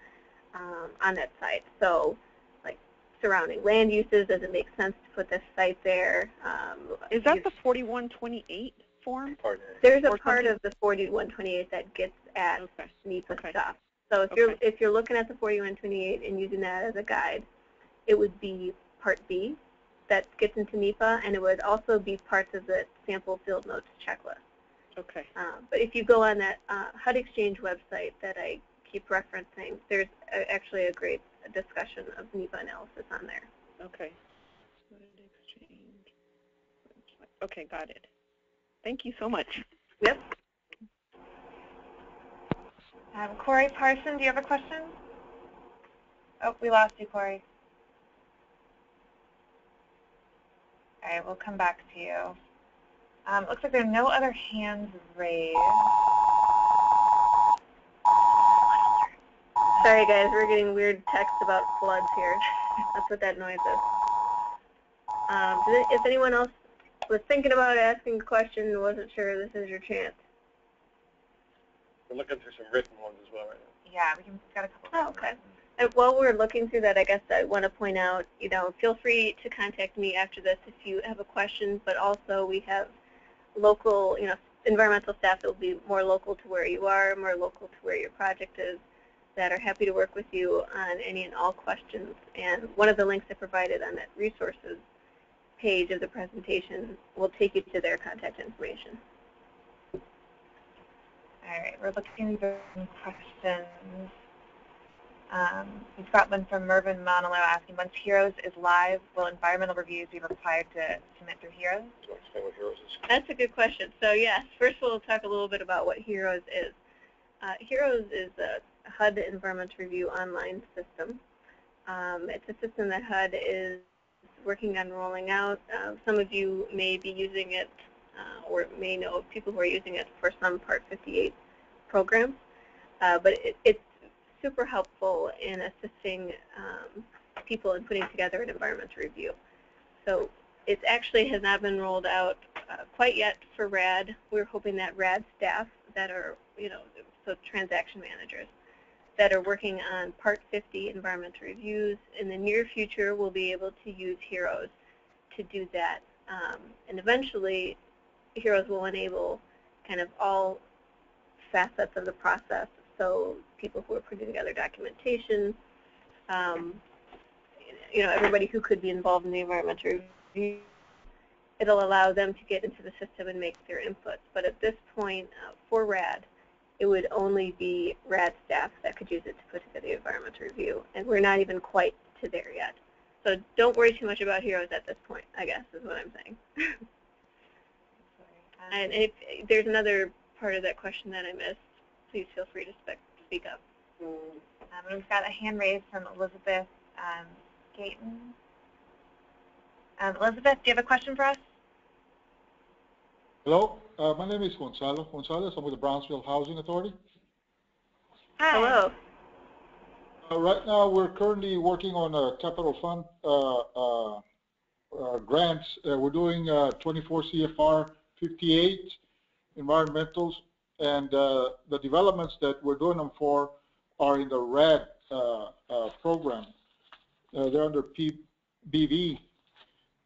on that site. So like surrounding land uses, does it make sense to put this site there? Is that the 4128 form? There's a part of the 4128 that gets at NEPA stuff. So if you're looking at the 4128 and using that as a guide, it would be Part B that gets into NEPA, and it would also be parts of the sample field notes checklist. Okay. But if you go on that HUD Exchange website that I keep referencing, there's actually a great discussion of NEPA analysis on there. Okay. HUD Exchange. Okay, got it. Thank you so much. Yep. Corey Parson, do you have a question? Oh, we lost you, Corey. All right, we'll come back to you. Looks like there are no other hands raised. Sorry, guys, we're getting weird texts about floods here. That's what that noise is. If anyone else was thinking about asking a question and wasn't sure, this is your chance. We're looking through some written ones as well right now. Yeah, we've got a couple. Oh, okay. And while we're looking through that, I guess I want to point out, feel free to contact me after this if you have a question, but also we have local, environmental staff that will be more local to where you are, more local to where your project is, that are happy to work with you on any and all questions. And one of the links I provided on that resources page of the presentation will take you to their contact information. All right, we're looking for some questions. We've got one from Mervyn Monolo asking, once HEROES is live, will environmental reviews be required to submit through HEROES? Do you want to explain what HEROES is? That's a good question. So yes, first we'll talk a little bit about what HEROES is. HEROES is a HUD environmental review online system. It's a system that HUD is working on rolling out. Some of you may be using it or may know of people who are using it for some Part 58 programs, but it's super helpful in assisting people in putting together an environmental review. So it actually has not been rolled out quite yet for RAD. We're hoping that RAD staff that are, so transaction managers that are working on Part 50 environmental reviews in the near future will be able to use HEROES to do that. And eventually, HEROES will enable kind of all facets of the process. So people who are putting together documentation, everybody who could be involved in the environmental review, it'll allow them to get into the system and make their inputs. But at this point, for RAD, it would only be RAD staff that could use it to put together the environmental review, and we're not even quite to there yet. So don't worry too much about HEROES at this point, I guess, is what I'm saying. And if there's another part of that question that I missed, please feel free to speak up. We've got a hand raised from Elizabeth Gayton. Elizabeth, do you have a question for us? Hello, my name is Gonzalo Gonzalez. I'm with the Brownsville Housing Authority. Hi. Hello. Right now, we're currently working on a capital fund grants. We're doing 24 CFR 58 environmentals, and the developments that we're doing them for are in the RAD program. They're under PBV.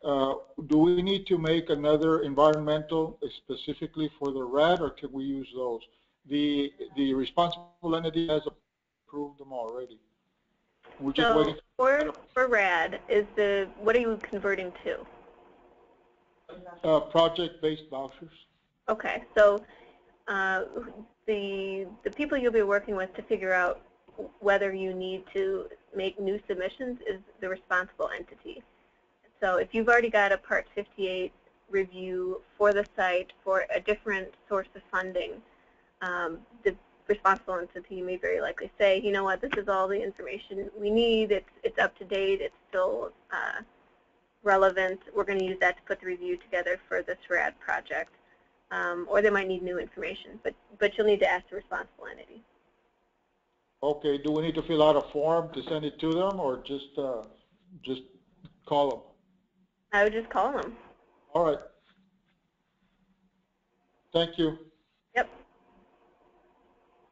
Do we need to make another environmental specifically for the RAD, or can we use those? The responsible entity has approved them already. We're just waiting. For RAD, what are you converting to? Project-based vouchers. Okay, so the people you'll be working with to figure out whether you need to make new submissions is the responsible entity. So if you've already got a Part 58 review for the site for a different source of funding, the responsible entity may very likely say, you know what, this is all the information we need, it's up to date, it's still relevant, we're going to use that to put the review together for this RAD project. Or they might need new information, but you'll need to ask the responsible entity. Okay, do we need to fill out a form to send it to them, or just call them? I would just call them. All right. Thank you. Yep.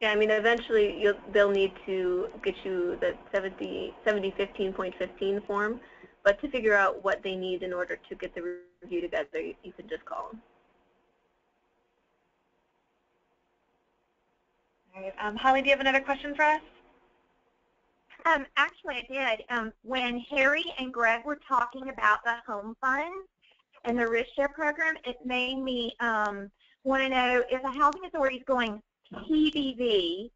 Yeah, I mean, eventually they'll need to get you the 7015.15 form, but to figure out what they need in order to get the review together, you can just call them. All right. Holly, do you have another question for us? Actually, I did. When Harry and Greg were talking about the home fund and the risk share program, it made me want to know if the housing authority is going PBV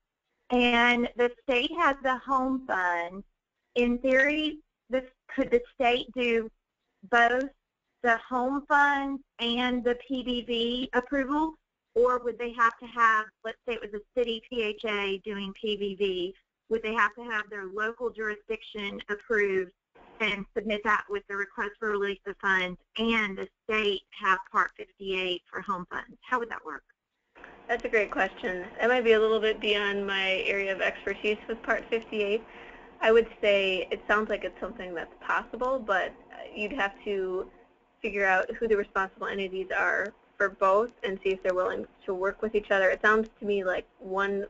and the state has the home fund. In theory, could the state do both the home fund and the PBV approval? Or would they have to have, let's say it was a city PHA doing PBV, would they have to have their local jurisdiction approved and submit that with the request for release of funds, and the state have Part 58 for home funds? How would that work? That's a great question. That might be a little bit beyond my area of expertise with Part 58. I would say it sounds like it's something that's possible, but you'd have to figure out who the responsible entities are for both and see if they're willing to work with each other. It sounds to me like the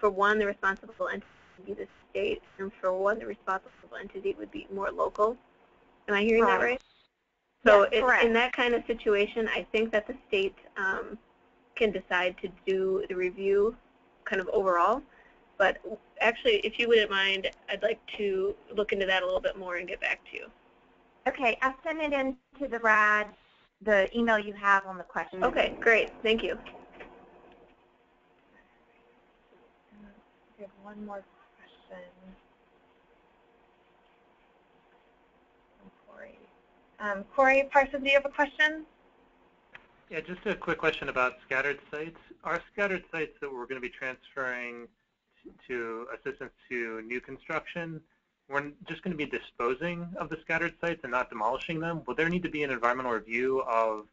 responsible entity would be the state, and for one, the responsible entity would be more local. Am I hearing that right? So yes, in that kind of situation, I think that the state can decide to do the review kind of overall. But actually, if you wouldn't mind, I'd like to look into that a little bit more and get back to you. Okay, I'll send it into the RAD, the email you have on the question. Okay, great. Thank you. We have one more question from Corey. Corey Parsons, do you have a question? Yeah, just a quick question about scattered sites. Are scattered sites that we're going to be transferring to assistance to new construction, we're just going to be disposing of the scattered sites and not demolishing them? Will there need to be an environmental review of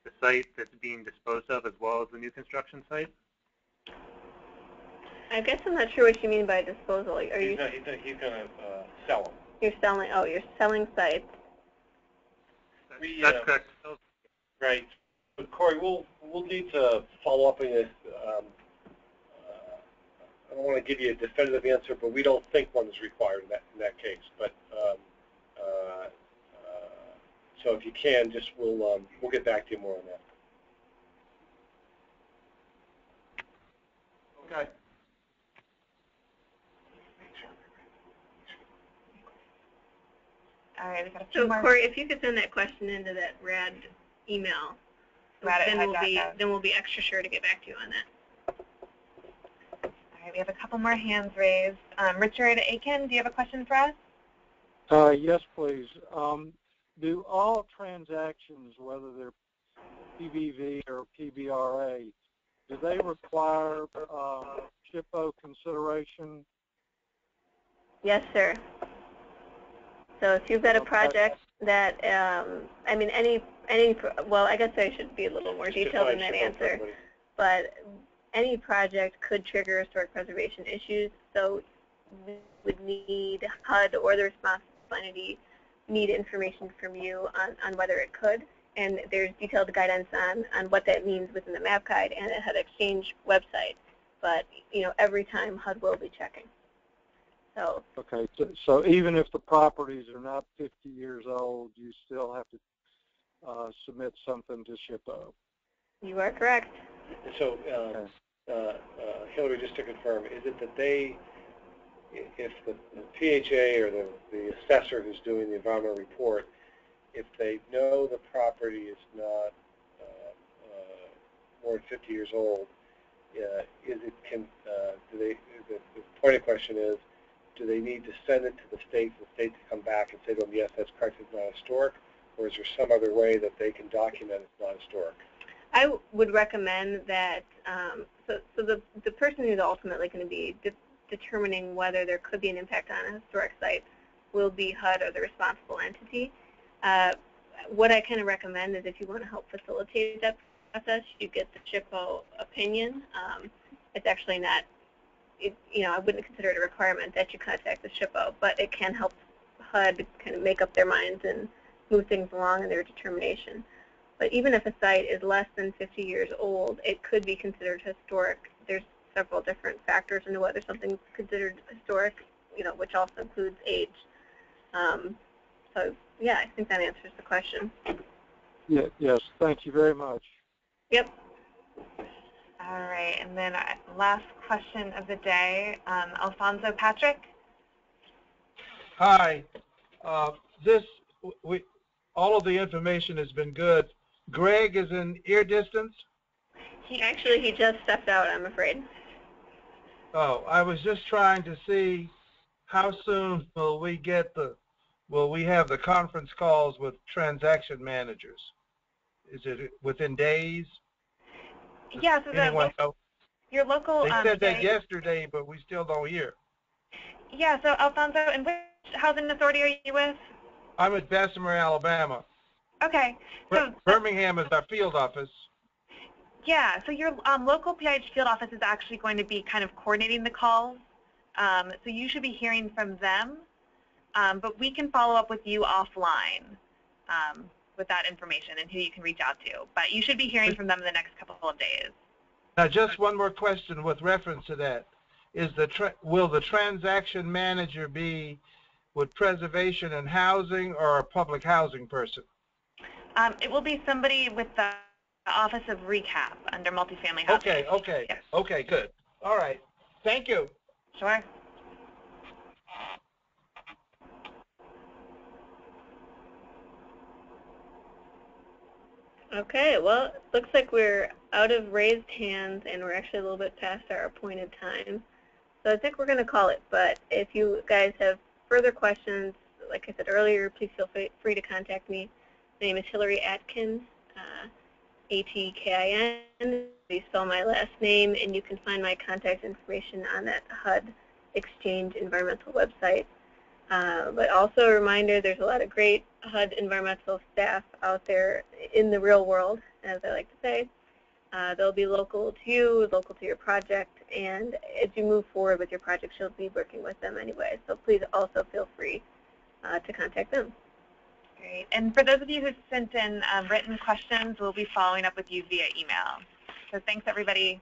the site that's being disposed of as well as the new construction site? I guess I'm not sure what you mean by disposal. Are you? He's going to sell them. You're selling. Oh, you're selling sites. That's correct. Right. But Corey, we'll need to follow up on this. I don't want to give you a definitive answer, but we don't think one is required in that case. But so if you can, just we'll get back to you more on that. Okay. All right, we've got a few So more. Corey, if you could send that question into that RAD email, then we'll be extra sure to get back to you on that. All right, we have a couple more hands raised. Richard Aiken, do you have a question for us? Yes, please. Do all transactions, whether they're PBV or PBRA, do they require SHPO consideration? Yes, sir. So if you've got a project that, I mean, well, I guess I should be a little more detailed in that answer, but any project could trigger historic preservation issues, so we would need HUD or the responsible entity need information from you on whether it could, and there's detailed guidance on what that means within the map guide and the HUD Exchange website, but, you know, every time HUD will be checking. So. Okay, so even if the properties are not 50 years old, you still have to submit something to SHPO. You are correct. So, Hillary, just to confirm, is it that if the PHA or the assessor who's doing the environmental report, if they know the property is not more than 50 years old, the point of question is, do they need to send it to the state for the state to come back and say to them, yes, that's correct, it's not historic, or is there some other way that they can document it's not historic? I would recommend that, so the person who's ultimately going to be determining whether there could be an impact on a historic site will be HUD or the responsible entity. What I kind of recommend is if you want to help facilitate that process, you get the SHPO opinion. It's actually not, I wouldn't consider it a requirement that you contact the SHPO, but it can help HUD kind of make up their minds and move things along in their determination. But even if a site is less than 50 years old, it could be considered historic. There's several different factors into whether something's considered historic, which also includes age. So yeah, I think that answers the question. Yeah, yes, thank you very much. Yep. All right, and then last question of the day, Alfonso Patrick. Hi. All of the information has been good. Greg is in ear distance? He just stepped out, I'm afraid. Oh, I was just trying to see how soon will we have the conference calls with transaction managers? Is it within days? Yeah, so your local... They said that yesterday, but we still don't hear. Yeah, so Alfonso, and which housing authority are you with? I'm at Bessemer, Alabama. Okay. So Birmingham is our field office. Yeah, so your local PIH field office is actually going to be kind of coordinating the calls. So you should be hearing from them, but we can follow up with you offline with that information and who you can reach out to. But you should be hearing from them in the next couple of days. Now, just one more question with reference to that. Will the transaction manager be with preservation and housing or a public housing person? It will be somebody with the Office of RECAP under multifamily housing. Okay, yes. Okay, good. All right. Thank you. Sure. Okay, well, it looks like we're out of raised hands and we're actually a little bit past our appointed time. So I think we're going to call it, but if you guys have further questions, like I said earlier, please feel free to contact me. My name is Hillary Atkins, A-T-K-I-N. You spell my last name, and you can find my contact information on that HUD Exchange environmental website. But also a reminder, there's a lot of great HUD environmental staff out there in the real world, as I like to say. They'll be local to you, local to your project, and as you move forward with your project, you'll be working with them anyway. So please also feel free to contact them. Great. And for those of you who sent in written questions, we'll be following up with you via email. So thanks, everybody.